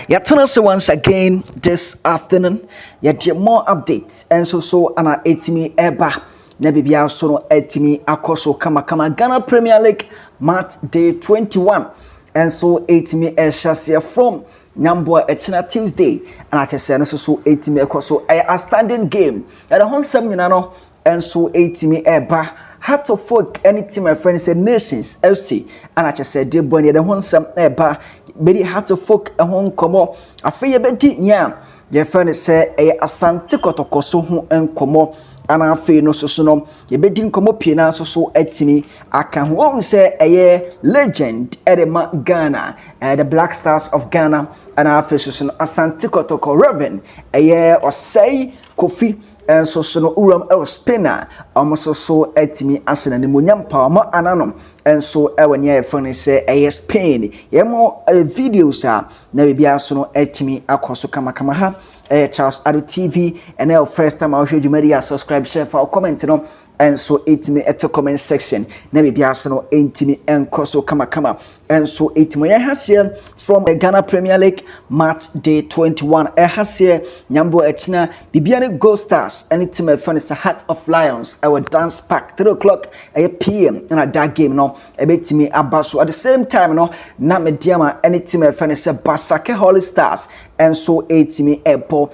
Yatana once again this afternoon. Yet more updates and so ana etimi eba. Nebibia so no etimi akoso kama Ghana Premier League match day 21. And so etimi eshasia from Nyamboa Echina Tuesday. And I just said so etimi akoso a standing game. And the honsam no and so etimi eba. Had to folk any team my friends said Nations FC and I just said dear boy the honsam eba. Bedi had to folk a home komo afeye bedi nya ye friend say Asante Kotoko so ho enkomo ana afei no so no ye bedi nkomo pie na so etimi aka ho say legend edema Ghana the Black Stars of Ghana ana afei so no Asante Kotoko Reverend osei Kofi and so no uram spinner almost so etimi asena ni munyam pa mo ananom and so ewenye funny say Spain yemo videos na bibia so no etimi akoso kama ha Charles Ado TV and now first time I show you media subscribe share for comment no and so etimi at the comment section na bibia so no etimi enkoso kama and so etimi has here from the Ghana Premier League match day 21 has here Nyambo Echina Bibiani Gold Stars and it's my friend is the Heart of Lions our dance pack 3 o'clock PM and that game no a bit me abaso at the same time no na mediama anything my friend is Basake Holy Stars and so etimi epo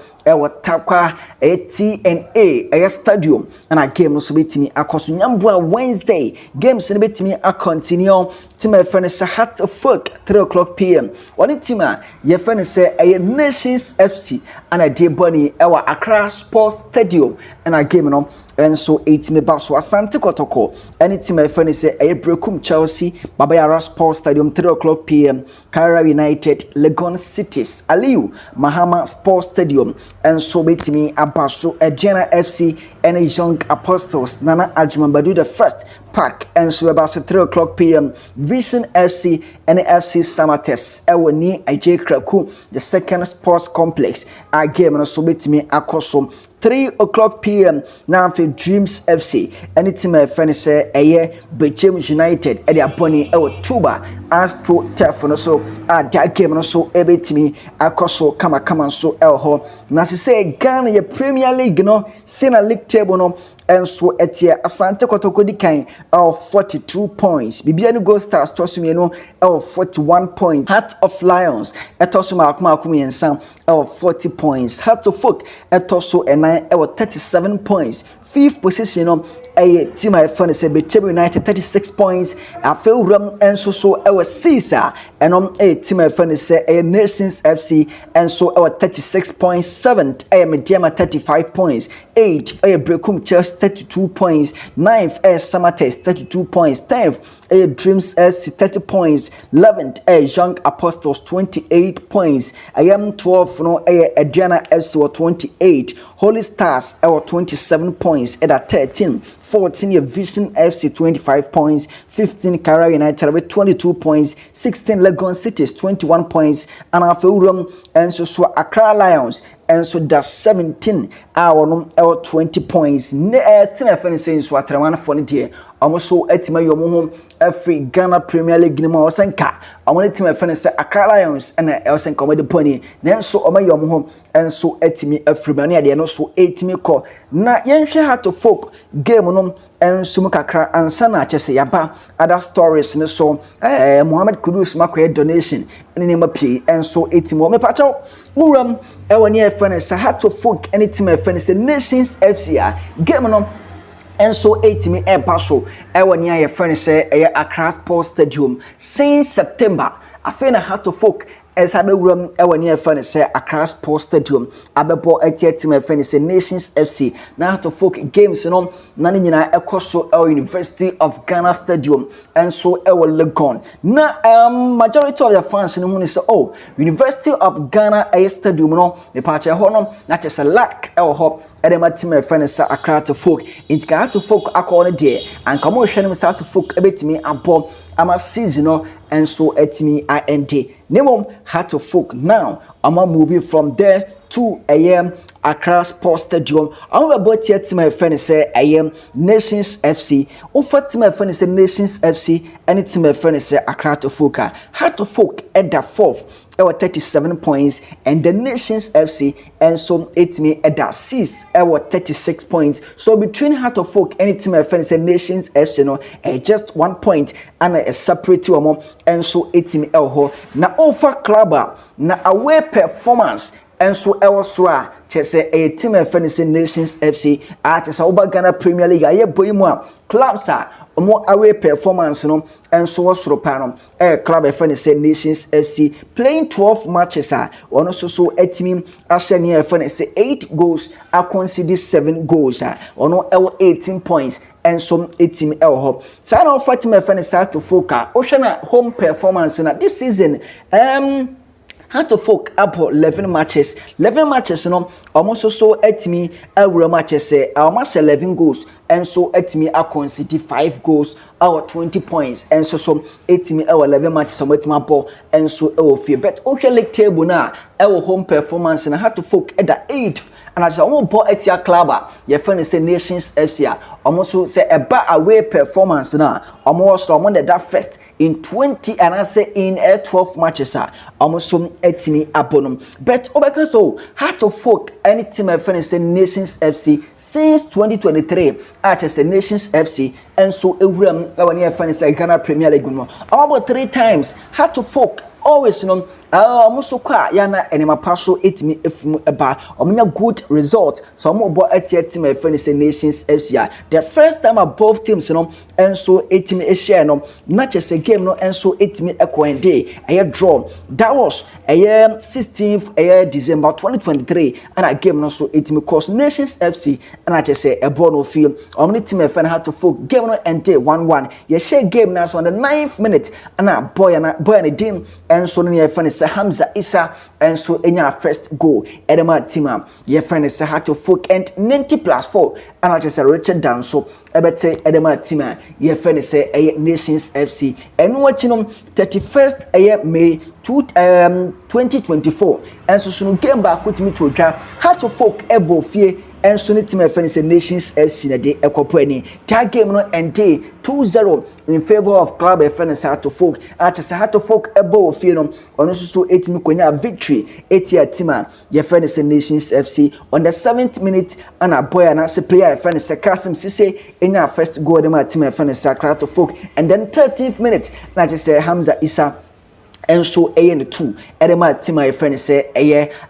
takwa TNA a stadium and a game no so betimi akoso Nyambo Wednesday games no betimi a continue to my friend is Heart of Folk 3 o'clock PM one team your friend say a Nations FC and a dear bunny our Accra Sports Stadium and a game no and so etimi baso Asante Kotoko any team my friend say a Brekum Chelsea Babayara Sports Stadium 3 o'clock PM Cairo United Legon Cities Aliu Mahama Sports Stadium and so betimi abaso Ejena FC and a Young Apostles Nana Ajumabadu the first Park and so about 3 o'clock PM Vision FC and FC Samates Ewani AJ Kraku the second sports complex a game and so betimi akoso 3 o'clock PM now for Dreams FC anytime my friend say Bechem United at the Aboni Tuba Astro Turf no so that game no so ebetimi akoso kama so elho na say Ghana your Premier League no Sena League table no and so etia Asante Kotoko di kan 42 points Bibiani Gold Stars tosumi no 41 points Heart of Lions etosuma akuma yensan 40 points Heart of Folk etoso enan 37 points fifth position no team I find say Bechem United 36 points I feel rum and so our Caesar and team I find say Nations FC and so our 36 points 7th Mediama 35 points 8th Brekum Church 32 points 9th Samates 32 points 10th Dreams SC 30 points 11th Young Apostles 28 points I am 12 no Adriana FC 28 Holy Stars 27 points at 13 14 Vision FC 25 points 15 Cairo United with 22 points 16 Legon Cities 21 points and Afeurum and so Accra Lions and so that's 17 our 20 points team FN saying so atrewana for the day almost so etima yomo every Ghana Premier League ni ma osenka amone team FN say Accra Lions and osenka with the pony then so oma yomo and so etimi afribani de no so etimi ko na yenhwe Heart of Folk game no and so kakra ansa na chese yaba other stories ne so Mohammed Kudus makoye donation ni ma pie and so etimi me pacho muram ewani FN say Heart of Folk any team FN say Nations FC game no and so etimi paso ewani aye friend say Accra Sports Stadium since September afena Heart of Folk as I bewuram ewani friend say Accra Sports Stadium abebo team friend say Nations FC na Heart of Folk games no na nyina ekoso University of Ghana Stadium and so Legon na majority of the fans no hu say University of Ghana Stadium no me pache ho no na chese lack ho edema team friend say Accra to Folk it Heart of Folk akọ de and come hwe no Heart of Folk ebetimi abo ama season no and so etimi IND Name had to folk now. I'm moving from there to Accra Sports Stadium. I'm about here to my friend say Nations FC. Over to my friend say Nations FC, and it's my friend say Accra to Foka. Had to folk at the fourth. There were 37 points, and the Nations FC and so it me at that 6. There were 36 points. So between Heart of Folk and it's my friend say Nations FC, no, just 1 point and a separate one, and so it me elho. Na over club, na away performance. And so elsewhere, say a team of Nations FC at the Ghana Premier League. I boy clubs are more away performance, no, and so was Ropano, a club of Nations FC playing 12 matches. One also a team as near 8 goals, I conceded 7 goals, or 18 points. And some 18 elho. So I don't fight my friend to focus. Oceana home performance this season. How to folk up 11 matches. 11 matches, almost so at me, every matches say almost 11 goals, and so at me, I concede 5 goals, our 20 points, and so 18 our 11 matches, with my ball, and so fear. But okay, league table now, our home performance, and I had to folk at the 8th. And as I won't bought at your club, your friend say Nations FC, almost say a bad away performance now, almost on that first. In 20 and I say in 12 matches, almost some 18 abonum. But over so how to folk any team I finished Nations FC since 2023 at the Nations FC, and so when you finish Ghana Premier League, about 3 times how to folk. Always almost so quiet yana and my passo it me if about good result. So I'm about at your team friends Nations FC. The first time both teams and so it me a share not just a game and so it me a coin day a draw. That was a year 16th a year December 2023 and I game so it me cost Nations FC and I just say a bono field. Only team friend had to folk game and day 1-1. You share game now on the 9th minute and a boy and a dim. And so your friend is Hamza Issa, and so in your first goal, Edema Tima, your friend is Hato Folk and 90+4, and I just a Richard Danso, I bet say Edema Tima, your friend is Nations FC, and watching 31st May 2024, and so soon came back with me to a draft, Hato Folk Ebo Fear. And so need my friends Nations FC na day ekopani that game no and day 2-0 in favor of club friends Heart of Folk at Heart of Folk ebo fie no ono so 8 mi konya victory 8 team your friends Nations FC on the 7th minute and a boy and as a player friends Kasim Sise in our first goal dem team friends Heart of Folk, and then 13th minute na just Hamza Issa. And so a 2 and my team my friend say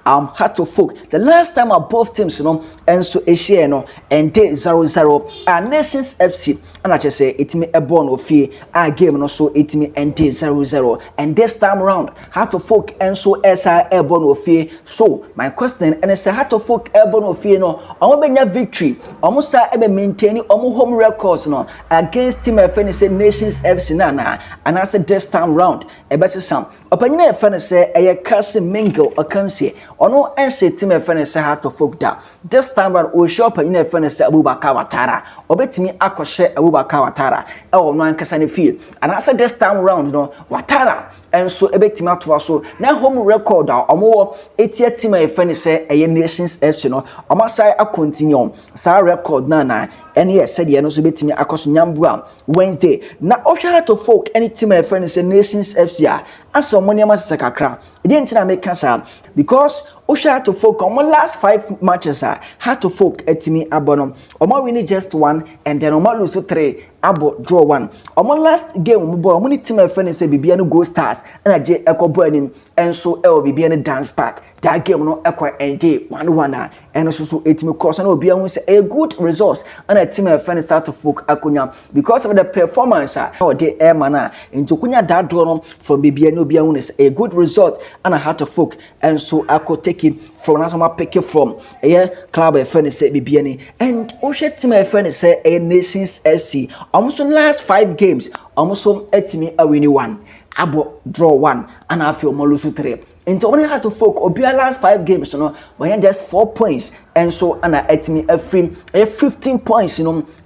Heart of Folk. The last time both teams and so a share and day 0-0 and Nations FC and I just say it me a born of fear a game so it me and day 0-0 and this time around Heart of Folk and so SI airborne of fear. So my question and it's a Heart of Folk airborne of fear almost victory almost ever maintaining home records against team my friend say Nations FC nana, and I said this time round a better some opinion friend say a Cassie Mingle or Kansi or no answer team a friend say Heart of Folk da this time around we shop in friend say Abubakar Watara or bet me akoshe Abubakar Watara no ankasa field, and I said this time around Watara and so a bit out to us so now home record or more 80 team a friend say a Nations FC or my side a continue sa record nana. And yes, said you know so bit me across Nyambua Wednesday. Now Heart of Folk any team my friends Nations FC and some money must sakakra. It didn't make cancer because Heart of Folk on my last 5 matches Heart of Folk at me abonum or more winning just 1 and then more lose 3 abo draw 1 on my last game boy money team my friends say Bibiano Go Stars and I J Echo Burning and so El Bibiano Dance Park that game no Echo and day 1-1 and also so it me cause and Obiano say a good result and a team my friends Heart of Folk akunya because of the performance or the air mana into kunya that draw from Bibiano Biano is a good result and a Heart of Folk and so I could take it from as I pick it from a club a friend say Bibiani and Osha team my friend say a Nations FC almost last 5 games almost at me a winning 1 abo draw 1 and I feel more lose 3 into only Heart of Folk or be last 5 games when just 4 points and so and at me a 15 points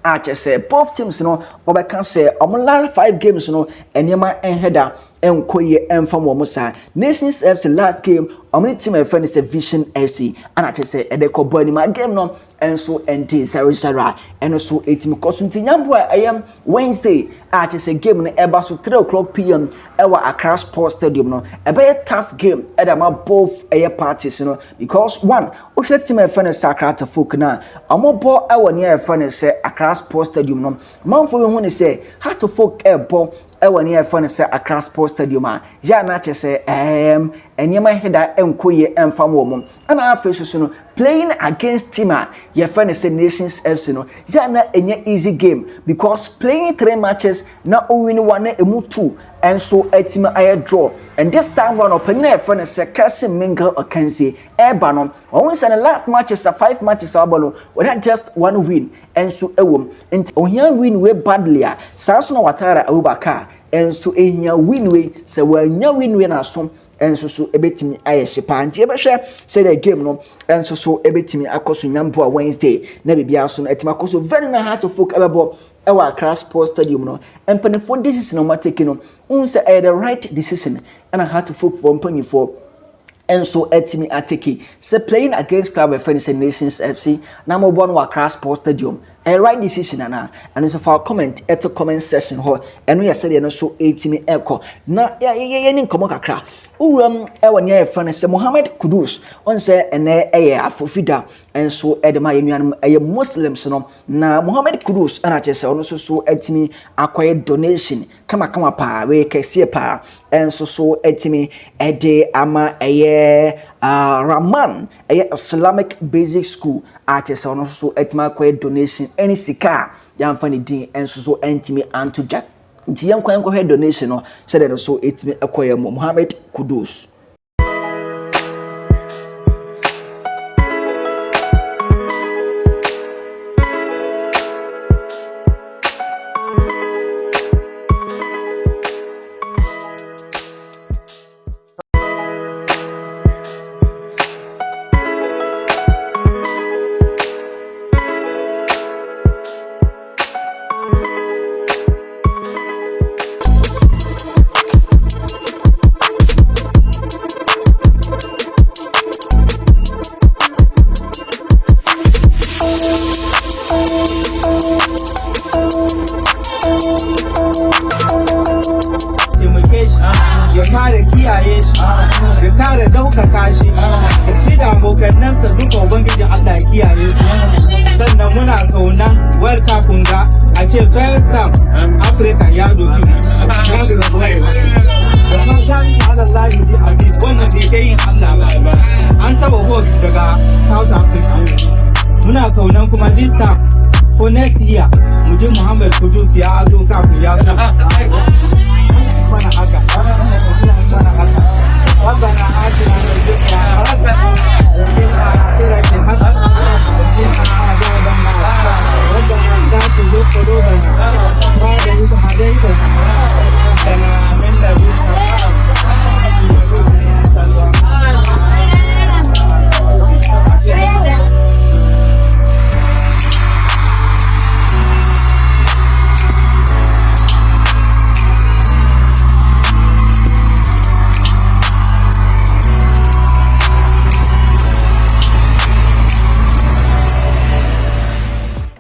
I just say both teams or I can say last 5 games and Yama and header enkoye enfam wo musa Nations FC last game omni team e friend is Vision FC and I say e de ko boy ni ma game no enso enti Sarah eno so etimi koso ntinyambo I am Wednesday I say game no eba so 3 p.m. ewa Accra Sports Stadium no e be tough game e da ma both air parties no because one o hwe team e friend Sakrata folk na omobo ewa ne e friend say Accra Sports Stadium no manfo we hu ne say how to folk ebo ewa ne e friend say Accra Sports Stadium a ya na che say enyema heda enkoye enfam wo mum ana afeso so no playing against team your friend is Nations FC no ya na enye easy game because playing 3 matches na o win one emu 2 and so team aye draw and this time one opinion your friend is Kasi Mingle Okensi eba no won say the last matches are 5 matches abolo we had just 1 win and so ewom and ohia win we badly Samson Watara Abubakar and so ehia win we say wanya win we na so enso so ebetimi ayehye pa nti ebehwe say the game no enso so ebetimi akoso nyambo Wednesday na bibia so etima akoso very na hard to folk ebebo ewa Accra Sports Stadium no empanifo decision no matake no unse the right decision and I had to folk for empanifo enso etimi atake say playing against club of Nations FC na mo bon wa Accra Sports Stadium a right decision and so for comment at the comment section ho and we said no so etimi eko na ye ni nkomo kakra ewa nya e fan se Mohammed Kudus on say ene afofida enso edema yenuanum Muslims no na Mohammed Kudus ana chese ono so etimi akoye donation kama pa we kese pa enso so etimi ede ama Rahman Islamic Basic School chese ono so etimi akoye donation any sika yamfa ni din enso so entimi antoja nti yankwan head donation no said that so etimi akoye Mohammed Kudus. For next year, Muhammad Kudus ya azo kafu ya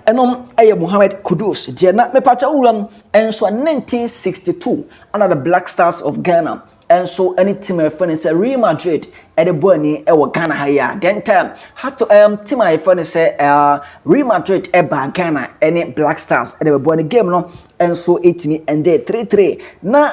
enom Mohammed Kudus na mepacha uram enso 1962 under the Black Stars of Ghana enso any team friend say Real Madrid the boy wo Ghana haya then time had to team friend say Real Madrid ba Ghana any Black Stars the boy game no enso etimi ende 3-3 na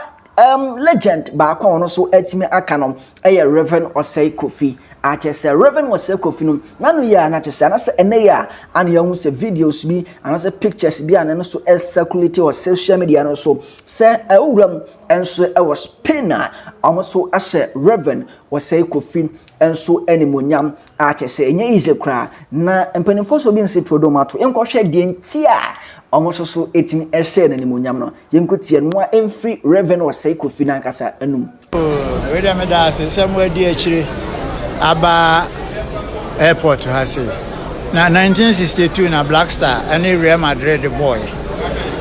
legend ba kwa no so etimi aka no Reverend Osei Kofi achese Reverend Osei Kofi no nanu ya na achese na se ene ya an ya hu se videos bi an se pictures bi an no so circulate on social media no so se ewuram enso was Spain so ashe Reverend Osei Kofi enso animonyam achese enye ize kra na empanifo so bi nse trodomato enkohwe de ntia almost so eating a share and Munyam. Yemkuti and more free revenue or say could financasa anum. Wait a minute, somewhere dear Aba Airport has it. Now 1962 in a Black Star, any Real Madrid boy.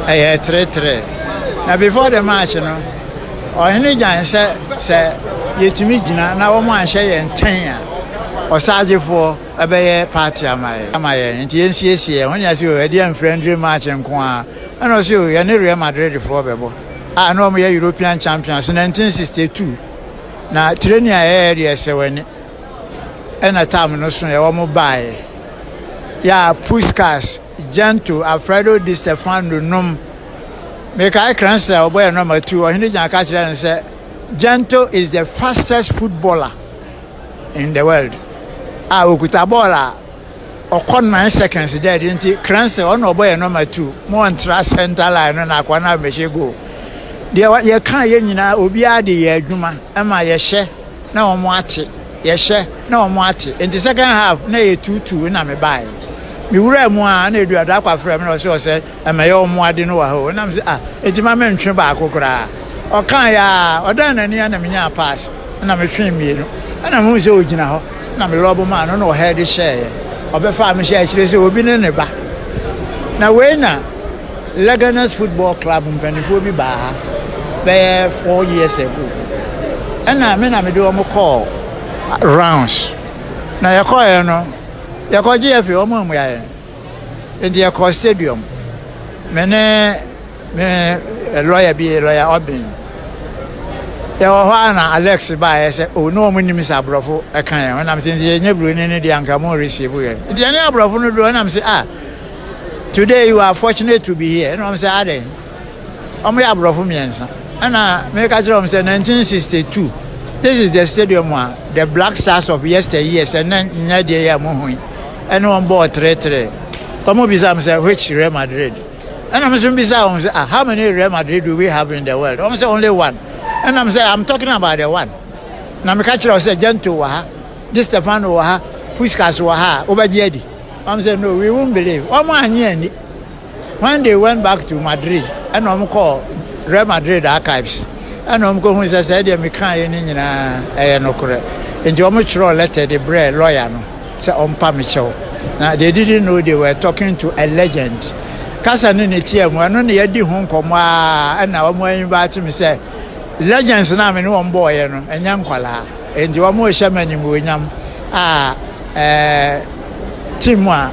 I had 3-3. Now before the match, ɔhene gyan sɛ yɛtumi gyina na wɔn anhyɛ yɛn ten a ɔsaagyefo ɛbɛyɛ party ama yɛn nti yɛnsiesie wɔn nyɛ sɛ ɛde friendly match nko a ɛna ɔsɛ yɛne Real Madrid foɔ bɛbɔ a na wɔn yɛ European champions 1962 na training a yɛyɛ deɛ ɛsɛ w'ani ɛna time no so yɛ wɔn baeɛ yɛ Puskas Gento Alfredo Di Stefano nom Mekai Kranse oboy number 2 ohini jan ka kire say Gento is the fastest footballer in the world. Okuta ball a okon 9 seconds there nti Kranse on oboy number 2 mo ntra center line na akwa na meche go. De ye kan ye nyina obi ade ye adwuma e ma ye hye na omo ate ye hye na omo ate. In the second half na ye 2-2 na me bai. Mi wura mu a na eduada akwa frɛ me na ɔsɛ ɔsɛ ɛmɛyɛ ɔmo ade no wa ho na me sɛ etima me ntwe ba akokora ɔkan ya ɔdan nani na me nya pass na me twe mienu na me sɛ ogina hɔ na me lobo ma no na ɔha de hyɛ ɔbɛfa me hyɛ akyire sɛ obi ne ne ba na we na Leganes Football Club mpanifo bi ba ha bɛyɛ 4 years ago ɛna me na me de ɔmo call rounds na yɛ call no yɛkɔ GFA ɔmo amu yɛ nti yɛkɔ stadium me lawyer Obin yɛwɔ hɔ na Alex ba yɛ sɛ o no ɔmo nim sɛ aborɔfo ɛka yɛn ɔnam sɛ nti yɛnyɛ buroni ne de anka mo receive yɛn nti yɛne aborɔfo no do ɔnam sɛ today you are fortunate to be here ɛna ɔmo sɛ ade ɔmo yɛ aborɔfo mmiɛnsa ɛna meka kyerɛ ɔmo sɛ 1962 this is the stadium the Black Stars of yesteryears and then nya de ya mo hu and on board 3-3 come bisa me say which Real Madrid and I'm saying bisa how many Real Madrid do we have in the world I'm say only one and I'm say I'm talking about the one na me catch say Gento wa ha Di Stefano wa ha Puskas wa ha obajiedi I'm say no we won't believe omo anye ani when they went back to Madrid and I'm call Real Madrid archives and I'm going to say they me kan ye ni nyina no kore nti omo chiro letter the bread lawyer no say on pamicho na they didn't know they were talking to a legend kasa no ne tie mu no ne yadi ho nkomo a na omo invite me say legends na me no on boy no enya nkwala nti omo hye mani mu onyam team a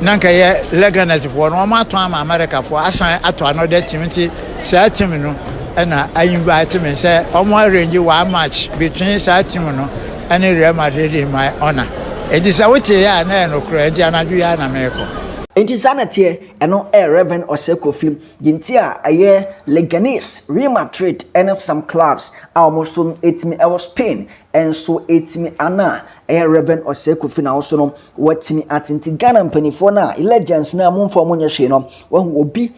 nanka ye Leganes for no omo ato ama America for asan ato another team nti say team no and I invite me say omo arrange one match between that team no and Real Madrid in my honor. It is a what ya na no kra dia na dwu ya na meko. Enti sanate eno Reverend Oseko film ginti a aye Leganes Real Madrid and some clubs almost etimi e was Spain and so etimi ana Reverend Oseko film also no watimi atinti Ghana mpanifo na legends na momfo monye hwe no wo obi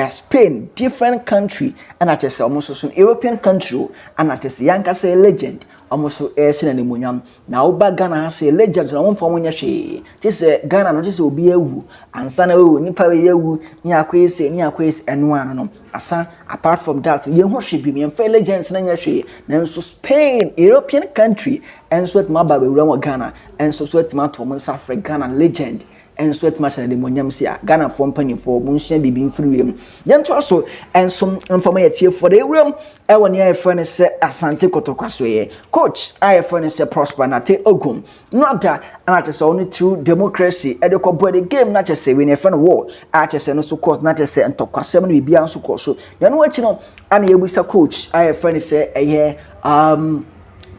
Spain different country and at say almost so European country and at say yanka say legend almost so na nemunyam na oba Ghana say legends na momfo monye hwe ti say Ghana no ti say obi awu ansa na we nipa we awu ni akwese eno ano no asa apart from that ye ho hwe bi me legends na nya hwe na so Spain European country and so at maba we wura Ghana and so at ma to monsa Ghana legend and so at ma na demonyam sia Ghana for mpanifo munsua bibi mfiriwem yento so and some informa yetie for the room e woni ya friend say Asante Kotoko so ye coach I friend say Prosper na te ogum not that and I say only true democracy e de ko boy the game na say we ne friend war I say no so course na say ntokwasem na bibia so course so ya no achi no ana yebusa coach I friend say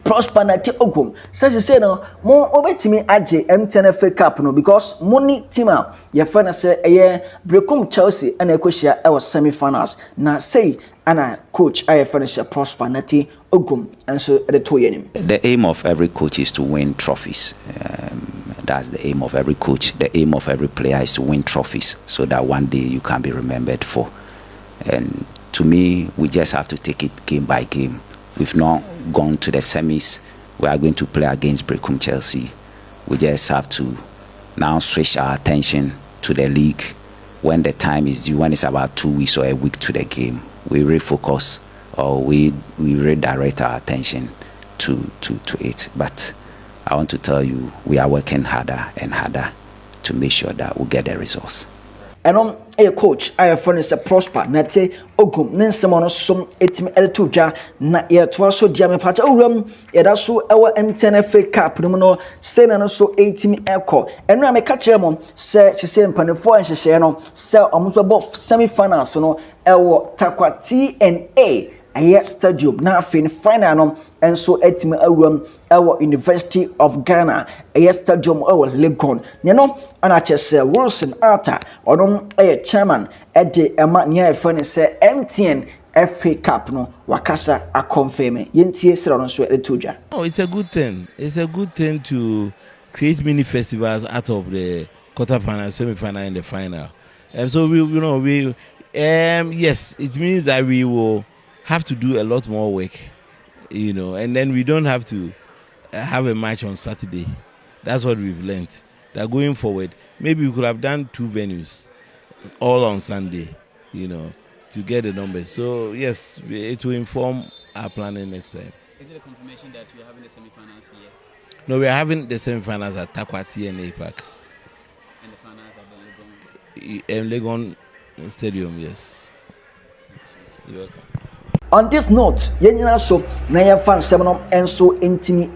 Prosper na te ogum say no mo obetimi age MTN Cup no because money team a your friend say Brekum Chelsea and ekohia e was semi-finals na say ana coach I friend say Prosper na te ogum and so the two yenim. The aim of every coach is to win trophies. That's the aim of every coach. The aim of every player is to win trophies so that one day you can be remembered for. And to me, we just have to take it game by game. We've not gone to the semis. We are going to play against Brekum Chelsea. We just have to now switch our attention to the league. When the time is due, when it's about 2 weeks or a week to the game, we refocus or we redirect our attention to it. But I want to tell you, we are working harder and harder to make sure that we get the results. And coach I friend is a prosper na te ogum ne nsɛm no som etimi eleto dwa na yɛtoa so dia me pacha owuram yɛda so ɛwɔ MTN FA Cup no mu no say na no so etimi ɛkɔ ɛno a me ka kyerɛ mo sɛ sese mpanefo nhyehyɛ no sɛ ɔmo bɔ semi finals no ɛwɔ Takwa TNA ayɛ stadium na afei final no enso etimi awuram ɛwɔ University of Ghana ayɛ stadium ɛwɔ Legon ne no ana kyerɛ Wilson Arthur ɔno ɛyɛ chairman ɛde ɛma nea ɛfɛ ne sɛ MTN FA Cup no wakasa a confirm yentie sɛ ɔno nso ɛto dwa. Oh, it's a good thing. It's a good thing to create mini festivals out of the quarterfinal, semi-final, and the final. And so yes, it means that we will have to do a lot more work, and then we don't have to have a match on Saturday. That's what we've learned. That going forward, maybe we could have done 2 venues, all on Sunday, to get the numbers. So yes, it will inform our planning next time. Is it a confirmation that we are having the semi-finals here? No, we are having the semi-finals at Takwa TNA Park. And the finals at the Legon Stadium, yes. You're welcome. On this note, yenyina so na yɛfa nsɛm no enso intimi